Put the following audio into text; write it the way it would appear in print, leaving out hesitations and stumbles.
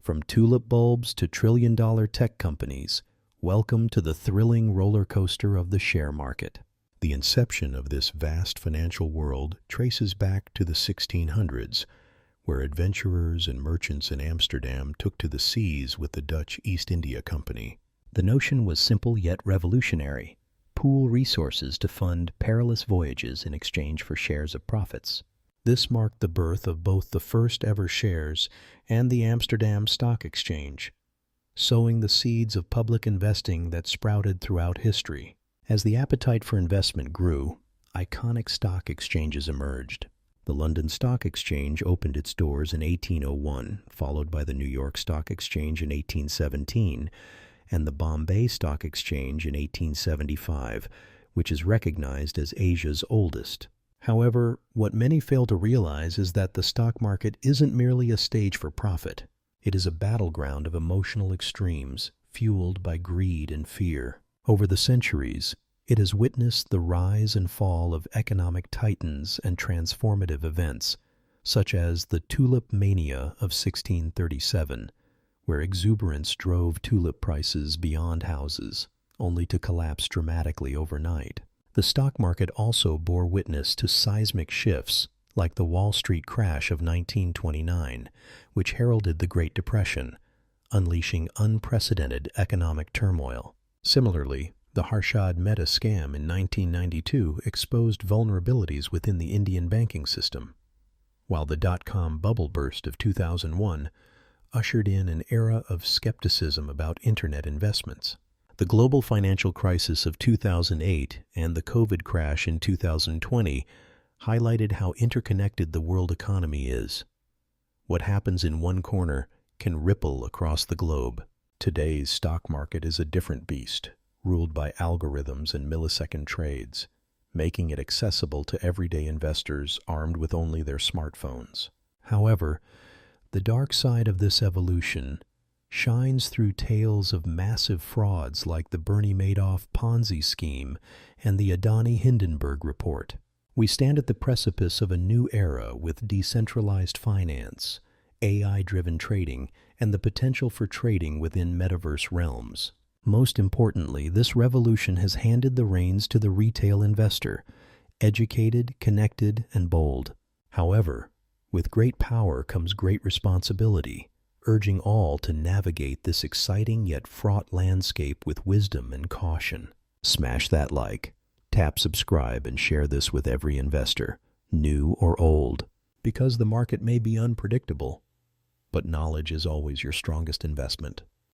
From tulip bulbs to trillion-dollar tech companies, welcome to the thrilling roller coaster of the share market. The inception of this vast financial world traces back to the 1600s, where adventurers and merchants in Amsterdam took to the seas with the Dutch East India Company. The notion was simple yet revolutionary: pool resources to fund perilous voyages in exchange for shares of profits. This marked the birth of both the first ever shares and the Amsterdam Stock Exchange, sowing the seeds of public investing that sprouted throughout history. As the appetite for investment grew, iconic stock exchanges emerged. The London Stock Exchange opened its doors in 1801, followed by the New York Stock Exchange in 1817, and the Bombay Stock Exchange in 1875, which is recognized as Asia's oldest. However, what many fail to realize is that the stock market isn't merely a stage for profit. It is a battleground of emotional extremes, fueled by greed and fear. Over the centuries, it has witnessed the rise and fall of economic titans and transformative events, such as the Tulip Mania of 1637, where exuberance drove tulip prices beyond houses, only to collapse dramatically overnight. The stock market also bore witness to seismic shifts, like the Wall Street crash of 1929, which heralded the Great Depression, unleashing unprecedented economic turmoil. Similarly, the Harshad Mehta scam in 1992 exposed vulnerabilities within the Indian banking system, while the dot-com bubble burst of 2001 ushered in an era of skepticism about internet investments. The global financial crisis of 2008 and the COVID crash in 2020 highlighted how interconnected the world economy is. What happens in one corner can ripple across the globe. Today's stock market is a different beast, ruled by algorithms and millisecond trades, making it accessible to everyday investors armed with only their smartphones. However, the dark side of this evolution shines through tales of massive frauds like the Bernie Madoff Ponzi scheme and the Adani Hindenburg report. We stand at the precipice of a new era with decentralized finance, AI-driven trading, and the potential for trading within metaverse realms. Most importantly, this revolution has handed the reins to the retail investor, educated, connected, and bold. However, with great power comes great responsibility, urging all to navigate this exciting yet fraught landscape with wisdom and caution. Smash that like, tap subscribe, and share this with every investor, new or old, because the market may be unpredictable, but knowledge is always your strongest investment.